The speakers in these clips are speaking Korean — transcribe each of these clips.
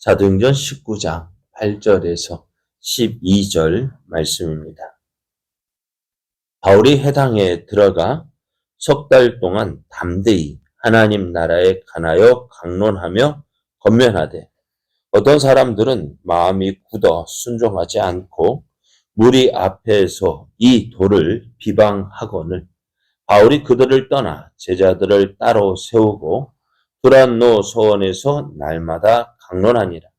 사도행전 19장 8절에서 12절 말씀입니다. 바울이 해당에 들어가 석 달 동안 담대히 하나님 나라에 관하여 강론하며 권면하되 어떤 사람들은 마음이 굳어 순종하지 않고 무리 앞에서 이 도를 비방하거늘 바울이 그들을 떠나 제자들을 따로 세우고 두란노 서원에서 날마다 강론하니라.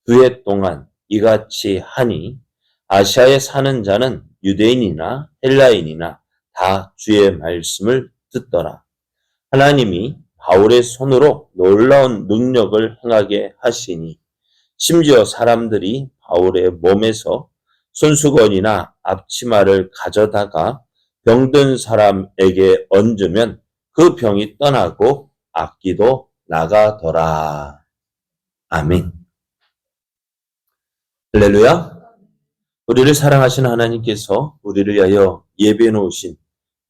두 해 동안 이같이 하니 아시아에 사는 자는 유대인이나 헬라인이나 다 주의 말씀을 듣더라. 하나님이 바울의 손으로 놀라운 능력을 행하게 하시니 심지어 사람들이 바울의 몸에서 손수건이나 앞치마를 가져다가 병든 사람에게 얹으면 그 병이 떠나고 악기도 나가더라. 아멘. 할렐루야. 우리를 사랑하시는 하나님께서 우리를 위하여 예배해 놓으신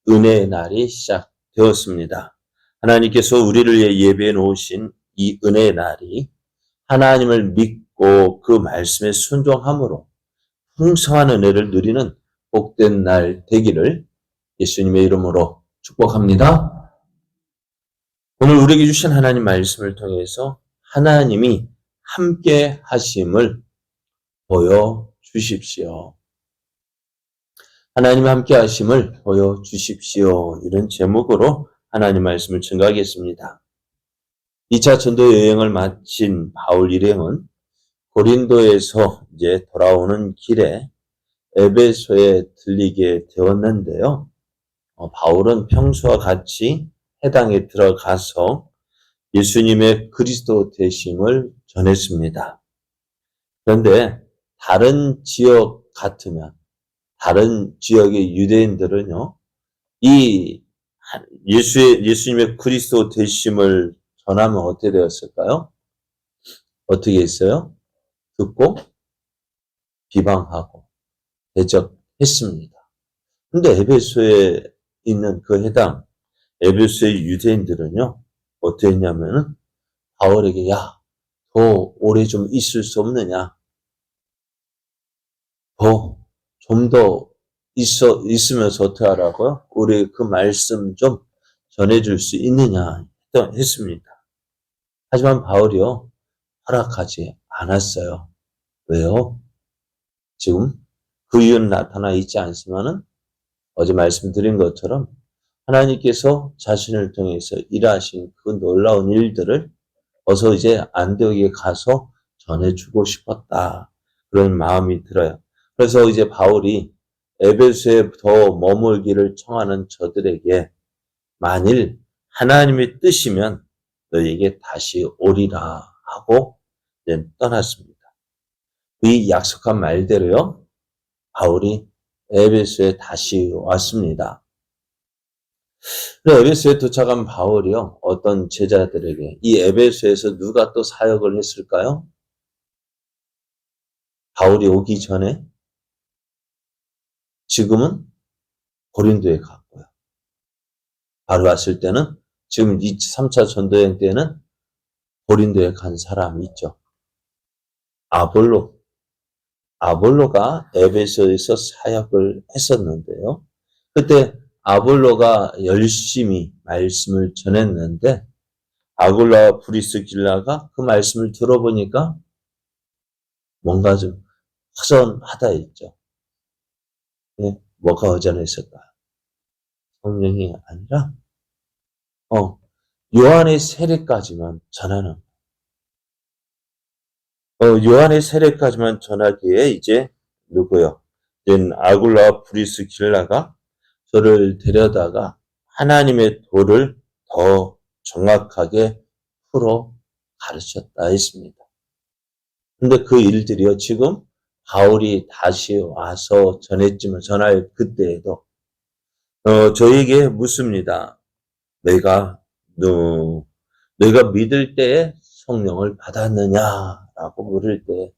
은혜의 날이 시작되었습니다. 하나님께서 우리를 위해 예배해 놓으신 이 은혜의 날이 하나님을 믿고 그 말씀에 순종함으로 풍성한 은혜를 누리는 복된 날 되기를 예수님의 이름으로 축복합니다. 오늘 우리에게 주신 하나님 말씀을 통해서 하나님이 함께 하심을 보여주십시오. 하나님 함께 하심을 보여주십시오. 이런 제목으로 하나님 말씀을 증거하겠습니다. 2차 전도 여행을 마친 바울 일행은 고린도에서 이제 돌아오는 길에 에베소에 들리게 되었는데요. 바울은 평소와 같이 해당에 들어가서 예수님의 그리스도 되심을 전했습니다. 그런데 다른 지역 같으면 다른 지역의 유대인들은요, 이 예수님의 그리스도 되심을 전하면 어떻게 되었을까요? 어떻게 했어요? 듣고 비방하고 대적했습니다. 근데 에베소에 있는 그 해당 에베소의 유대인들은요, 어떻게 했냐면은 바울에게 더 오래 좀 있을 수 없느냐? 좀 더 있으면서 어떻게 하라고요? 우리 그 말씀 좀 전해줄 수 있느냐? 했습니다. 하지만 바울이요, 허락하지 않았어요. 왜요? 지금 그 이유는 나타나 있지 않지만은 어제 말씀드린 것처럼 하나님께서 자신을 통해서 일하신 그 놀라운 일들을 어서 이제 안디옥에 가서 전해주고 싶었다. 그런 마음이 들어요. 그래서 이제 바울이 에베소에 더 머물기를 청하는 저들에게 만일 하나님의 뜻이면 너에게 다시 오리라 하고 이제 떠났습니다. 이 약속한 말대로요, 바울이 에베소에 다시 왔습니다. 에베소에 도착한 바울이요, 어떤 제자들에게 이 에베소에서 누가 또 사역을 했을까요? 바울이 오기 전에 지금은 고린도에 갔고요. 바로 왔을 때는 지금 3차 전도여행 때는 고린도에 간 사람이 있죠. 아볼로가 에베소에서 사역을 했었는데요. 그때 아볼로가 열심히 말씀을 전했는데 아굴라와 브리스길라가 그 말씀을 들어보니까 뭔가 좀 허전하다 했죠. 뭐가 허전했을까? 성령이 아니라 요한의 세례까지만 전하는 요한의 세례까지만 전하기에 이제 누구요? 아굴라와 브리스길라가 저를 데려다가 하나님의 도를 더 정확하게 풀어 가르쳤다 했습니다. 근데 그 일들이요, 지금 바울이 다시 와서 전할 그때에도 저에게 묻습니다. 너희가 믿을 때에 성령을 받았느냐라고 물을 때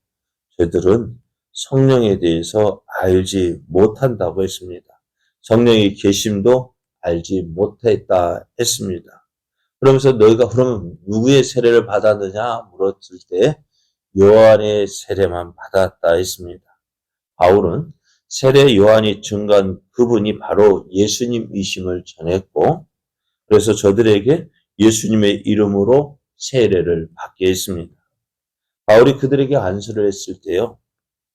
저희들은 성령에 대해서 알지 못한다고 했습니다. 성령의 계심도 알지 못했다 했습니다. 그러면서 너희가 그러면 누구의 세례를 받았느냐 물었을 때 요한의 세례만 받았다 했습니다. 바울은 세례 요한이 증거한 그분이 바로 예수님이심을 전했고, 그래서 저들에게 예수님의 이름으로 세례를 받게 했습니다. 바울이 그들에게 안수를 했을 때요,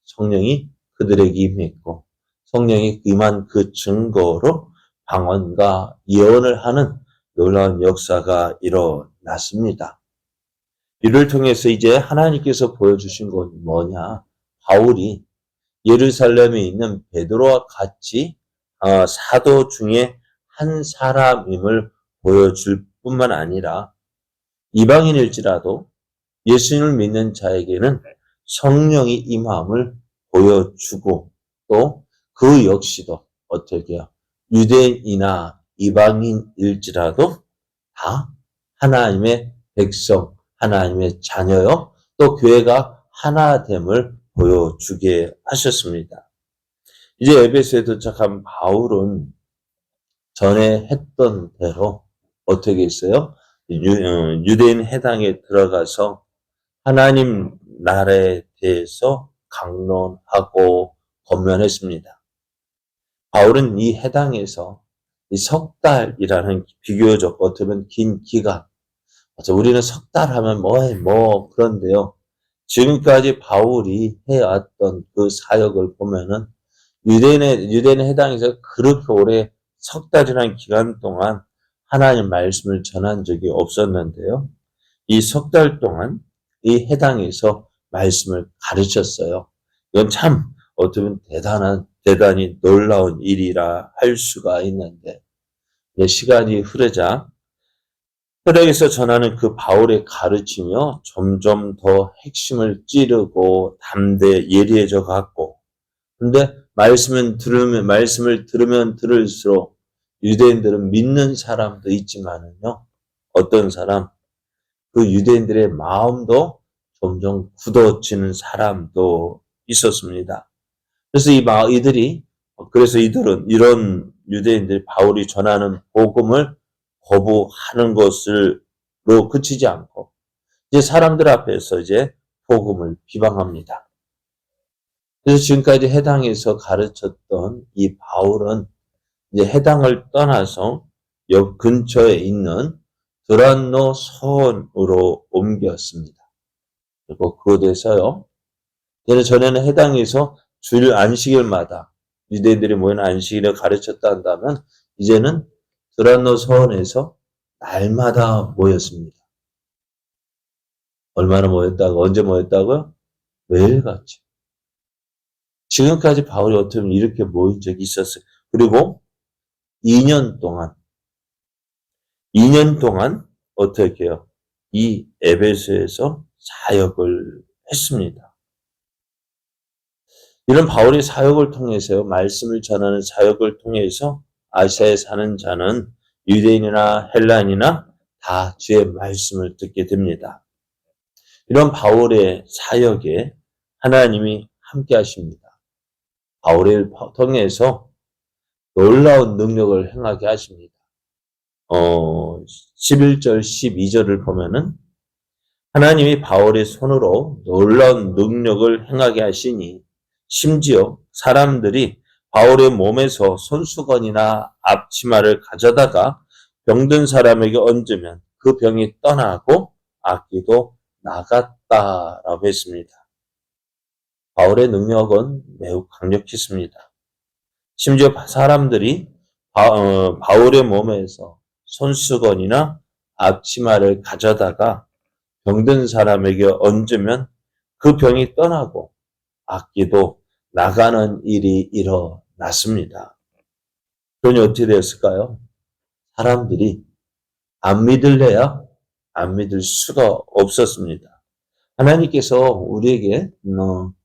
성령이 그들에게 임했고, 성령이 임한 그 증거로 방언과 예언을 하는 놀라운 역사가 일어났습니다. 이를 통해서 이제 하나님께서 보여주신 건 뭐냐? 바울이 예루살렘에 있는 베드로와 같이 사도 중에 한 사람임을 보여줄 뿐만 아니라 이방인일지라도 예수님을 믿는 자에게는 성령이 임함을 보여주고, 또 그 역시도 어떻게 해요? 유대인이나 이방인일지라도 다 하나님의 백성, 하나님의 자녀요, 또 교회가 하나됨을 보여주게 하셨습니다. 이제 에베소에 도착한 바울은 전에 했던 대로 어떻게 했어요? 유대인 해당에 들어가서 하나님 나라에 대해서 강론하고 권면했습니다. 바울은 이 해당에서 이 석 달이라는 비교적 어떻게 보면 긴 기간, 우리는 석 달 하면 그런데요. 지금까지 바울이 해왔던 그 사역을 보면은 유대인의 해당에서 그렇게 오래 석 달이라는 기간 동안 하나님 말씀을 전한 적이 없었는데요. 이 석 달 동안 이 해당에서 말씀을 가르쳤어요. 이건 참 어떻게 보면 대단히 놀라운 일이라 할 수가 있는데, 시간이 흐르자 혈액에서 전하는 그 바울의 가르치며 점점 더 핵심을 찌르고 담대 예리해져 갔고, 근데 말씀을 들으면 들을수록 유대인들은 믿는 사람도 있지만은요, 어떤 사람, 그 유대인들의 마음도 점점 굳어지는 사람도 있었습니다. 그래서 이들은 이런 유대인들이 바울이 전하는 복음을 거부하는 것으로 그치지 않고 이제 사람들 앞에서 이제 복음을 비방합니다. 그래서 지금까지 해당에서 가르쳤던 이 바울은 이제 해당을 떠나서 역 근처에 있는 드란노 서원으로 옮겼습니다. 그리고 그곳에서요, 전에는 해당에서 주일 안식일마다 유대인들이 모이는 안식일을 가르쳤다 한다면 이제는 드란노 서원에서 날마다 모였습니다. 얼마나 모였다고? 언제 모였다고요? 매일같이. 지금까지 바울이 어떻게 보면 이렇게 모인 적이 있었어요. 그리고 2년 동안 어떻게 해요? 이 에베소에서 사역을 했습니다. 이런 바울의 사역을 통해서요, 말씀을 전하는 사역을 통해서 아시아에 사는 자는 유대인이나 헬라인이나 다 주의 말씀을 듣게 됩니다. 이런 바울의 사역에 하나님이 함께 하십니다. 바울을 통해서 놀라운 능력을 행하게 하십니다. 11절, 12절을 보면은 하나님이 바울의 손으로 놀라운 능력을 행하게 하시니 심지어 사람들이 바울의 몸에서 손수건이나 앞치마를 가져다가 병든 사람에게 얹으면 그 병이 떠나고 악기도 나갔다라고 했습니다. 바울의 능력은 매우 강력했습니다. 심지어 사람들이 바울의 몸에서 손수건이나 앞치마를 가져다가 병든 사람에게 얹으면 그 병이 떠나고 악기도 나가는 일이 일어났습니다. 그러니 어떻게 되었을까요? 사람들이 안 믿을래야 안 믿을 수가 없었습니다. 하나님께서 우리에게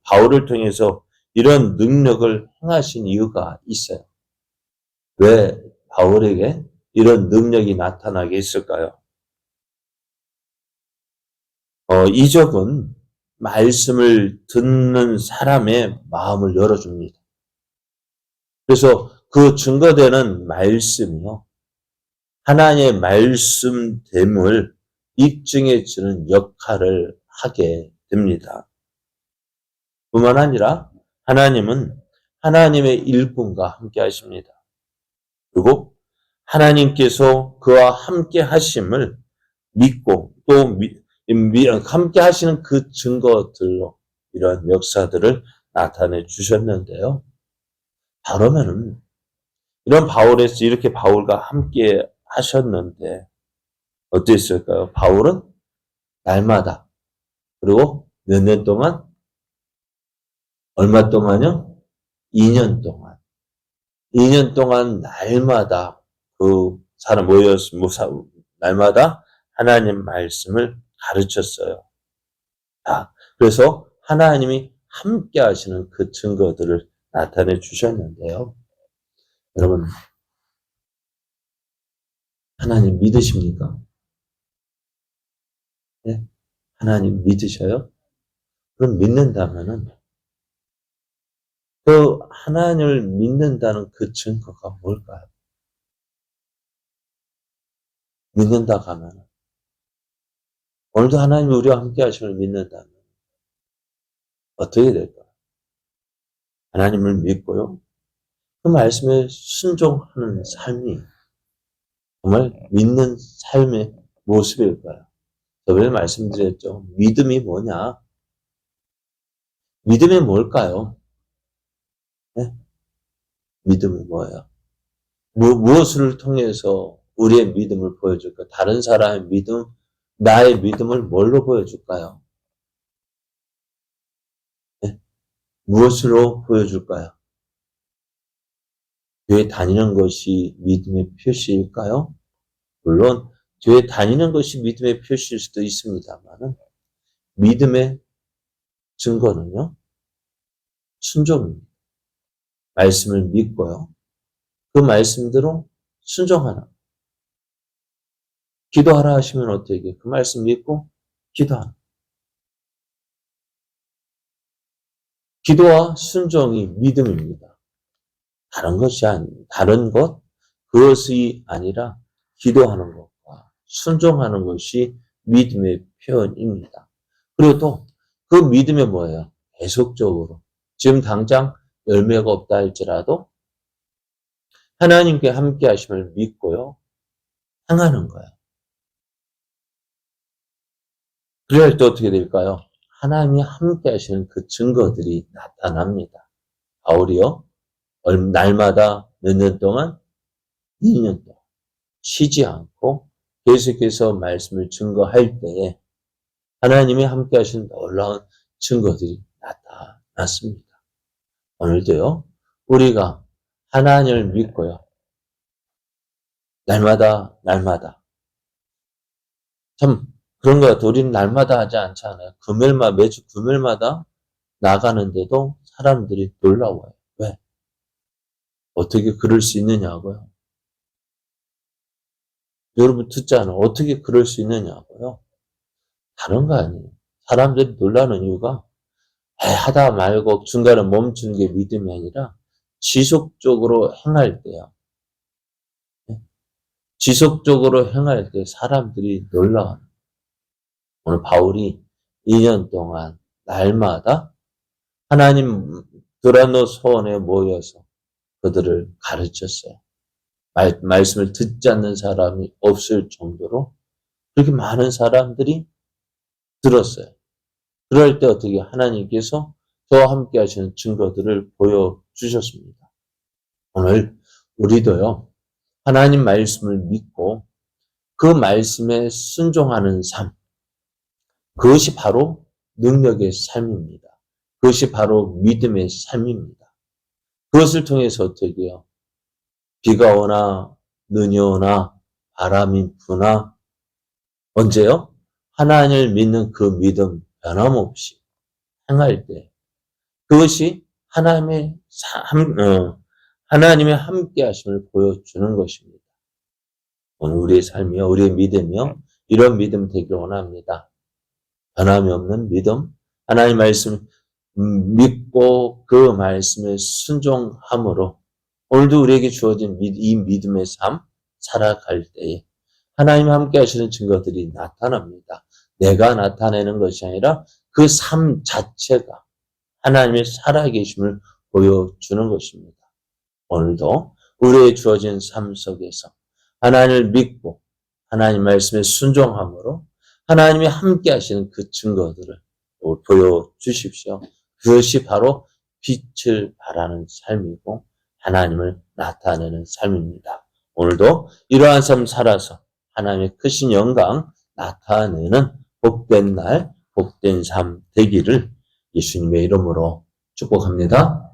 바울을 통해서 이런 능력을 행하신 이유가 있어요. 왜 바울에게 이런 능력이 나타나게 했을까요? 이적은 말씀을 듣는 사람의 마음을 열어줍니다. 그래서 그 증거되는 말씀이요, 하나님의 말씀됨을 입증해 주는 역할을 하게 됩니다. 뿐만 아니라 하나님은 하나님의 일꾼과 함께 하십니다. 그리고 하나님께서 그와 함께 하심을 믿고 또 함께 하시는 그 증거들로 이런 역사들을 나타내 주셨는데요. 그러면은 이런 바울에서 이렇게 바울과 함께 하셨는데 어땠을까요? 바울은 날마다 그리고 몇 년 동안 얼마 동안요? 2년 동안. 2년 동안 날마다 그 사람 모여서 날마다 하나님 말씀을 가르쳤어요. 그래서 하나님이 함께 하시는 그 증거들을 나타내 주셨는데요. 여러분, 하나님 믿으십니까? 네? 하나님 믿으셔요? 그럼 믿는다면은 그 하나님을 믿는다는 그 증거가 뭘까요? 믿는다 하면 오늘도 하나님이 우리와 함께 하심을 믿는다면 어떻게 될까요? 하나님을 믿고요. 그 말씀에 순종하는 삶이 정말 믿는 삶의 모습일까요? 저번에 말씀드렸죠. 믿음이 뭐냐? 믿음이 뭘까요? 네? 믿음이 뭐예요? 무엇을 통해서 우리의 믿음을 보여줄까? 다른 사람의 믿음, 나의 믿음을 뭘로 보여줄까요? 네? 무엇으로 보여줄까요? 교회 다니는 것이 믿음의 표시일까요? 물론 교회 다니는 것이 믿음의 표시일 수도 있습니다만 믿음의 증거는요. 순종입니다. 말씀을 믿고요. 그 말씀대로 순종하는. 기도하라 하시면 어떻게? 그 말씀 믿고 기도하는. 기도와 순종이 믿음입니다. 다른 그것이 아니라 기도하는 것과 순종하는 것이 믿음의 표현입니다. 그리고 또 그 믿음이 뭐예요? 계속적으로. 지금 당장 열매가 없다 할지라도 하나님께 함께 하심을 믿고요. 행하는 거예요. 그럴 때 어떻게 될까요? 하나님이 함께 하시는 그 증거들이 나타납니다. 바울이요. 날마다 몇 년 동안? 2년 동안 쉬지 않고 계속해서 말씀을 증거할 때에 하나님이 함께 하신 놀라운 증거들이 나타났습니다. 오늘도요. 우리가 하나님을 믿고요. 날마다 참 그런 것 같아요. 우리는 날마다 하지 않잖아요. 매주 금요일마다 나가는데도 사람들이 놀라워요. 왜? 어떻게 그럴 수 있느냐고요. 여러분 듣잖아요. 어떻게 그럴 수 있느냐고요. 다른 거 아니에요. 사람들이 놀라는 이유가 하다 말고 중간에 멈추는 게 믿음이 아니라 지속적으로 행할 때요. 지속적으로 행할 때 사람들이 놀라워요. 오늘 바울이 2년 동안 날마다 하나님 드라노 소원에 모여서 그들을 가르쳤어요. 말씀을 듣지 않는 사람이 없을 정도로 그렇게 많은 사람들이 들었어요. 그럴 때 어떻게 하나님께서 저와 함께 하시는 증거들을 보여주셨습니다. 오늘 우리도요. 하나님 말씀을 믿고 그 말씀에 순종하는 삶, 그것이 바로 능력의 삶입니다. 그것이 바로 믿음의 삶입니다. 그것을 통해서 어떻게 해요? 비가 오나 눈이 오나 바람이 부나 언제요? 하나님을 믿는 그 믿음 변함없이 행할 때 그것이 하나님의 함께 하심을 보여주는 것입니다. 오늘 우리의 삶이요, 우리의 믿음이요, 이런 믿음 되길 원합니다. 변함이 없는 믿음, 하나님 말씀 믿고 그 말씀에 순종함으로 오늘도 우리에게 주어진 이 믿음의 삶 살아갈 때에 하나님 함께 하시는 증거들이 나타납니다. 내가 나타내는 것이 아니라 그 삶 자체가 하나님의 살아계심을 보여주는 것입니다. 오늘도 우리의 주어진 삶 속에서 하나님을 믿고 하나님 말씀에 순종함으로 하나님이 함께 하시는 그 증거들을 보여주십시오. 그것이 바로 빛을 발하는 삶이고 하나님을 나타내는 삶입니다. 오늘도 이러한 삶 살아서 하나님의 크신 영광 나타내는 복된 날, 복된 삶 되기를 예수님의 이름으로 축복합니다.